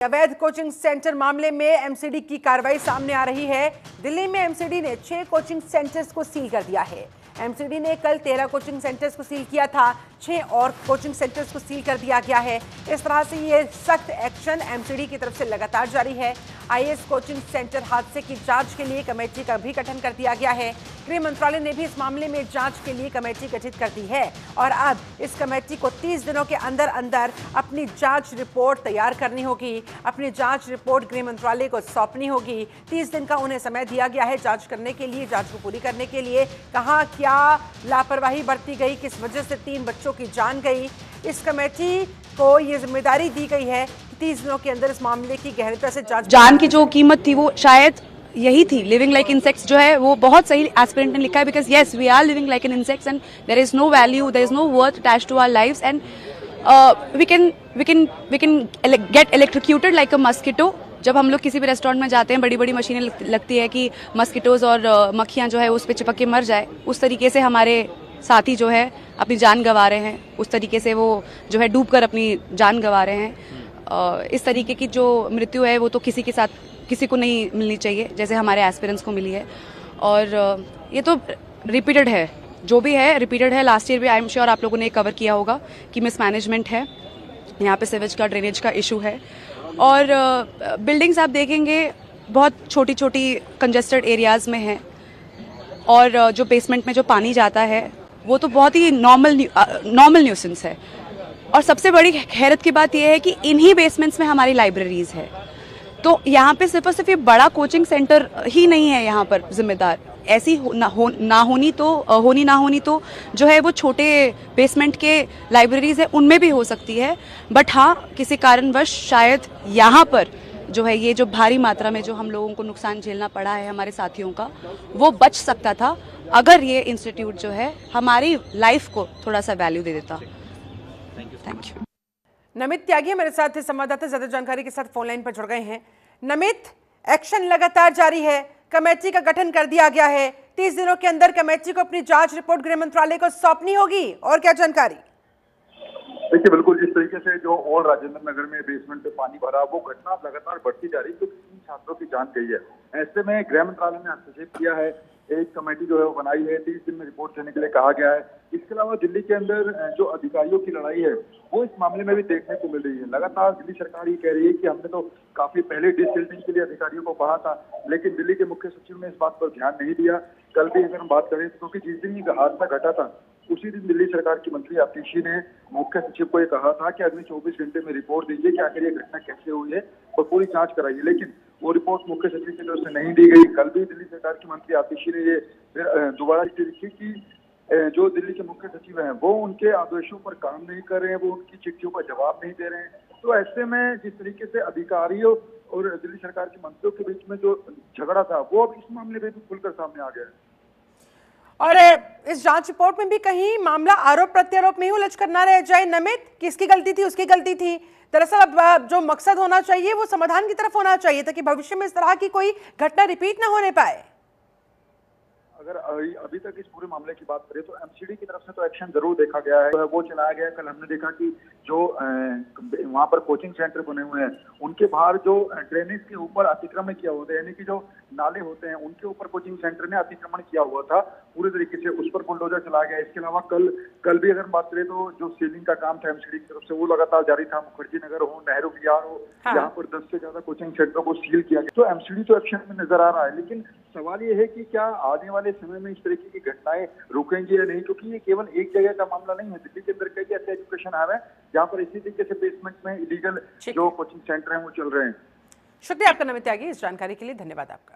अवैध coaching centre मामले में एमसीडी की कार्रवाई सामने आ रही है। दिल्ली में एमसीडी ने 6 कोचिंग सेंटर्स को सील कर दिया है। एमसीडी ने कल 13 कोचिंग सेंटर्स को सील किया था, 6 और कोचिंग सेंटर्स को सील कर दिया गया है। इस तरह से ये सख्त एक्शन एमसीडी की तरफ से लगातार जारी है। आईएएस कोचिंग सेंटर हादसे की जांच के लिए कमेटी का भी गठन कर दिया गया है। गृह मंत्रालय ने भी इस मामले में जांच के लिए कमेटी गठित कर दी है और अब इस कमेटी को 30 दिनों के अंदर अंदर अपनी जांच रिपोर्ट तैयार करनी होगी। अपनी जांच रिपोर्ट गृह मंत्रालय को सौंपनी होगी। 30 दिन का उन्हें समय दिया गया है जांच करने के लिए, जांच को पूरी करने के लिए। कहां क्या लापरवाही बरती गई, किस वजह से 3 बच्चों की जान गई, इस कमेटी को ये जिम्मेदारी दी गई है कि 30 दिनों के अंदर इस मामले की गहनता से जान की जो कीमत थी वो शायद यही थी। लिविंग लाइक इंसेक्ट्स जो है वो बहुत सही एस्पिरेंट ने लिखा है, because yes we are living like an insects and there is no value, there is no worth attached to our lives and we can get electrocuted like a mosquito. जब हम लोग किसी भी रेस्टोरेंट में जाते हैं, बड़ी बड़ी मशीनें लगती है कि मस्किटोज और मक्खियां जो है उस पर चिपक के मर जाए, उस तरीके से हमारे साथी जो है अपनी जान गंवा रहे हैं। उस तरीके से वो जो है डूब कर अपनी जान गंवा रहे हैं। इस तरीके की जो मृत्यु है वो तो किसी को नहीं मिलनी चाहिए जैसे हमारे एस्पिरेंट्स को मिली है। और ये तो रिपीटेड है, जो भी है रिपीटेड है। लास्ट ईयर भी आई एम श्योर आप लोगों ने कवर किया होगा कि मिसमैनेजमेंट है, यहाँ पे सीवेज का, ड्रेनेज का इशू है। और बिल्डिंग्स आप देखेंगे बहुत छोटी छोटी कंजेस्टेड एरियाज़ में हैं और जो बेसमेंट में जो पानी जाता है वो तो बहुत ही नॉर्मल न्यूसेंस है। और सबसे बड़ी हैरत की बात यह है कि इन्हीं बेसमेंट्स में हमारी लाइब्रेरीज है। तो यहाँ पे सिर्फ और सिर्फ ये बड़ा कोचिंग सेंटर ही नहीं है यहाँ पर जिम्मेदार, ऐसी ना होनी तो जो है वो छोटे बेसमेंट के लाइब्रेरीज है उनमें भी हो सकती है। बट हाँ, किसी कारणवश शायद यहाँ पर जो है ये जो भारी मात्रा में जो हम लोगों को नुकसान झेलना पड़ा है हमारे साथियों का, वो बच सकता था अगर ये इंस्टीट्यूट जो है हमारी लाइफ को थोड़ा सा वैल्यू दे देता। Thank you. नमित त्यागी मेरे साथ संवाददाता ज्यादा जानकारी के साथ फोन लाइन पर जुड़ गए हैं। नमित, एक्शन लगातार जारी है, कमेटी का गठन कर दिया गया है, 30 दिनों के अंदर कमेटी को अपनी जांच रिपोर्ट गृह मंत्रालय को सौंपनी होगी, और क्या जानकारी? देखिए, बिल्कुल जिस तरीके से जो और राजेंद्र नगर में बेसमेंट पे पानी भरा, वो घटना लगातार बढ़ती जा रही है क्योंकि 3 छात्रों की जान गई है। ऐसे में गृह मंत्रालय ने हस्तक्षेप किया है, एक कमेटी जो है वो बनाई है, 30 दिन में रिपोर्ट देने के लिए कहा गया है। इसके अलावा दिल्ली के अंदर जो अधिकारियों की लड़ाई है वो इस मामले में भी देखने को मिल रही है। लगातार दिल्ली सरकार ये कह रही है कि हमने तो काफी पहले डिससिल्टिंग के लिए अधिकारियों को कहा था, लेकिन दिल्ली के मुख्य सचिव ने इस बात पर ध्यान नहीं दिया। कल भी अगर हम बात करें तो क्योंकि जिस दिन ये हादसा घटा था उसी दिन दिल्ली सरकार की मंत्री आतिशी ने मुख्य सचिव को ये कहा था कि अगले 24 घंटे में रिपोर्ट दीजिए कि आखिर ये घटना कैसे हुई है और पूरी जांच कराइए, लेकिन वो रिपोर्ट मुख्य सचिव की तरफ से नहीं दी गई। कल भी दिल्ली सरकार की मंत्री आतिशी ने ये दोबारा लिखी कि जो दिल्ली के मुख्य सचिव हैं वो उनके आदेशों पर काम नहीं कर रहे हैं, वो उनकी चिट्ठियों का जवाब नहीं दे रहे हैं। तो ऐसे में जिस तरीके से अधिकारियों और दिल्ली सरकार के मंत्रियों के बीच में जो झगड़ा था वो अब इस मामले में भी खुलकर सामने आ गया है। और इस जांच रिपोर्ट में भी कहीं मामला आरोप प्रत्यारोप में ही उलझ कर ना रह जाए नमित, किसकी गलती थी, उसकी गलती थी। दरअसल अब जो मकसद होना चाहिए वो समाधान की तरफ होना चाहिए ताकि भविष्य में इस तरह की कोई घटना रिपीट ना होने पाए। अगर अभी तक इस पूरे मामले की बात करें तो एमसीडी की तरफ से तो एक्शन जरूर देखा गया है, वो चलाया गया है। कल हमने देखा कि जो वहां पर कोचिंग सेंटर बने हुए हैं उनके बाहर जो ड्रेनेज के ऊपर अतिक्रमण किया होता है, यानी कि जो नाले होते हैं उनके ऊपर कोचिंग सेंटर ने अतिक्रमण किया हुआ था, पूरे तरीके से उस पर बुलडोजर चलाया गया। इसके अलावा कल भी अगर बात करें तो जो सीलिंग का काम था एमसीडी की तरफ से वो लगातार जारी था। मुखर्जी नगर हो, नेहरू विहार हो, यहाँ पर 10 से ज्यादा कोचिंग सेंटरों को सील किया गया। तो एमसीडी तो एक्शन में नजर आ रहा है, लेकिन सवाल ये है कि क्या आने वाले समय में इस तरीके की घटनाएं रुकेंगी या नहीं, क्योंकि ये केवल एक जगह का मामला नहीं है। दिल्ली के अंदर कई ऐसे एजुकेशन हब है जहाँ पर इसी तरीके से बेसमेंट में इलीगल जो कोचिंग सेंटर हैं वो चल रहे हैं। शुक्रिया आपका नमित त्यागी, इस जानकारी के लिए धन्यवाद आपका।